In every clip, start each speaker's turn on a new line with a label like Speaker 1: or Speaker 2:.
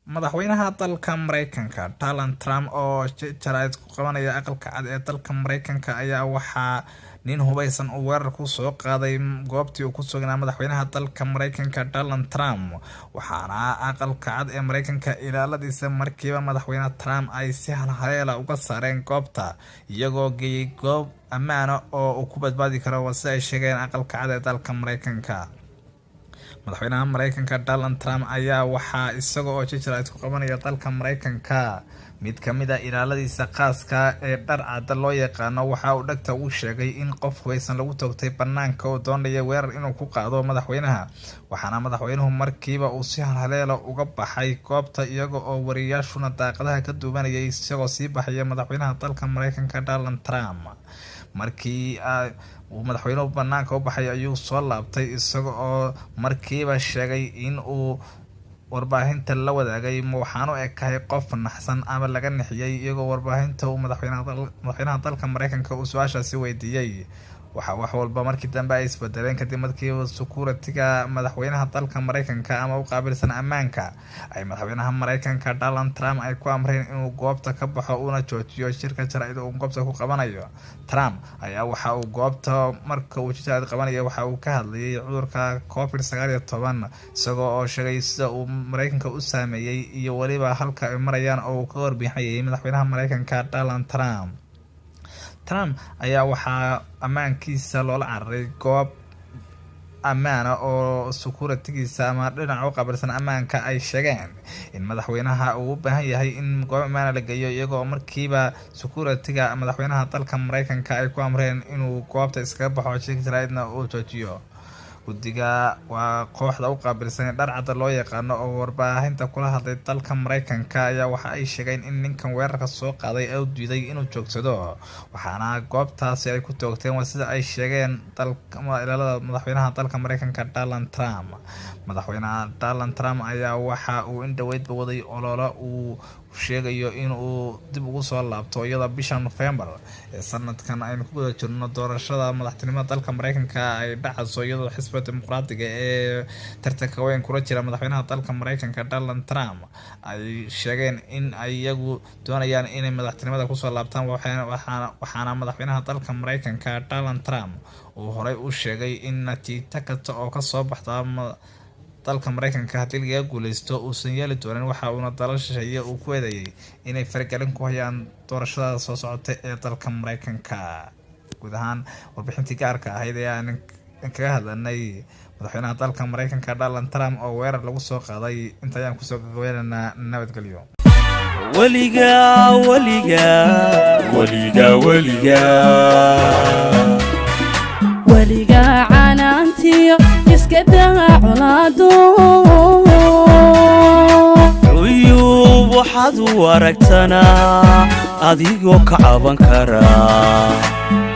Speaker 1: madaxweynaha dalka Mareykanka Donald Trump oo jaraa'id ku qabanaya aqalka cad ee dalka Mareykanka ayaa waxaa nin hubeysan oo weerar ku soo qaaday goobtii uu ku sugnaa madaxweynaha dalka Mareykanka Donald Trump waxaana aqalka cad ee Mareykanka ilaaladiisa markiiba madaxweynaha Trump ay si halhaleela uga saareen goobta iyagoo geeyay goob ammaan ah oo uu ku badbaadi karo wasi ay sheegeen aqalka cad ee dalka Mareykanka. madaxweynaha Mareykanka Donald Trump ayaa waxaa isaga oo jaraa'id ku qabanaya dalka Mareykanka mid kamid ah ilaaladiisa khaaska ee dhar cad loo yaqaano waxa uu dhagta u sheegay in qof hubeysan lagu toogtay banaanka oo doonaya weerar inuu ku qaado madaxweynaha waxaana madaxweynuhu markiiba uu si halhaleela uga baxay goobta iyaga oo wariyaashuna daaqadaha ka duubanayay isagoo sii baxaya madaxweynaha dalka Mareykanka Donald Trump markii uu madaxweynuhu banaanka u baxay ayuu soo laabtay isaga oo markiiba sheegay in uu warbaahinta la wadaagay waxaanu ekahay qof naxsan ama laga nixiyay iyagoo warbaahinta uu madaxweynaha dalka Mareykanka uu su'aashaasi weydiiyay waxa wax walba markii dambe ay isbedeleen kadib markii security-ga madaxweynaha dalka Mareykanka ama u qaabilsan ammaanka ay madaxweynaha Mareykanka Donald Trump ay ku amreen inuu goobta ka baxo una joojiyo shirka jaraa'id uu goobta ku qabanayo. Trump ayaa waxa uu goobta marka uu jaraa'id qabanayo waxa uu ka hadlayay cudurka COVID-19 isagoo oo sheegay sida uu Mareykanka u saameeyay iyo waliba halka ay marayaan oo uu ka warbixiyay madaxweynaha Mareykanka Donald Trump. Trump ayaa waxaa ammaankiisa loola cararay goob ammaan ah oo security-giisa ama dhinaca u qaabilsan ammaanka ay sheegeen in madaxweynaha uu u baahan yahay in goob ammaan la geeyo iyagoo markiiba security-ga madaxweynaha dalka Mareykanka ay ku amreen inuu goobta iskaga baxo shirka jaraa'idna uu joojiyo. guddiga waa kooxda u qaabilsan dhar cad loo yaqaano oo warbaahinta kula hadlay dalka Mareykanka ayaa waxa ay sheegeen in ninkan weerarka soo qaaday uu diiday inuu joogsado waxaana goobtaasi ay ku toogteen sida ay sheegeen ilaalada madaxweynaha dalka Mareykanka Donald Trump. madaxweynaha Donald Trump ayaa waxa uu indhaweydba waday olole uu sheegayo in uu dib ugu soo laabto iyada bisha November ee sanadkan aynu ku guda jirno doorashada madaxtinimada dalka Mareykanka ay dhacayso iyadoo xisbiga dimuqraadiga ee tartanka weyn kula jira madaxweynaha dalka Mareykanka Donald Trump ay sheegeen in ay iyagu doonayaan inay madaxtinimada ku soo laabtaan waxaana madaxweynaha dalka Mareykanka Donald Trump uu horey u sheegay in natiijo kasta oo ka soo baxda dalka Mareykanka hadii laga guuleysto uusan yeeli doonin waxa uuna dalashay uu ku eedeeyay inay faragelin ku hayaan doorashada soo socota ee dalka Mareykanka. guud ahaan warbixintii gaarka ahayd ee aan kaga hadlanay madaxweynaha dalka Mareykanka Donald Trump oo weerar lagu soo qaaday inta ayaan ku soo gabagabeynaa nabadgelyo.
Speaker 2: weliga canaantiyo iska daa colaado
Speaker 3: uyuub waxaad u aragtanaa adigoo ka caban kara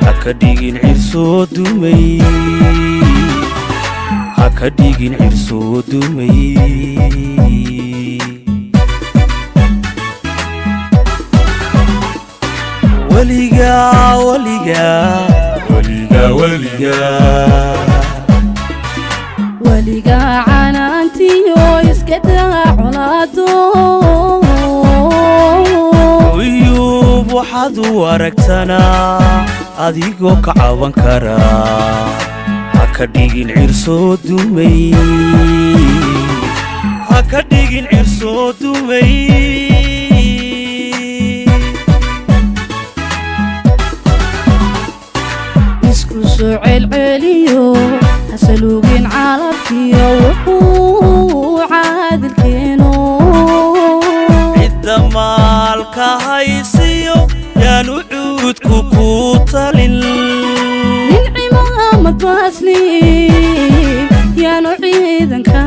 Speaker 3: haka dhigin cirsoo dumay
Speaker 2: weliga canaantiyo iska daa colaado
Speaker 3: uyuub waxaad u aragtanaa adigoo ka caban kara haka dhigin cirsoo dumay
Speaker 2: isku soo celceliyo hasaluugin caalamkiyo wuxuu caadilkeeno
Speaker 3: cidda maalka haysiyo yaanu cuudku ku talin
Speaker 2: nin cimaamad baasli yaanu ciidanka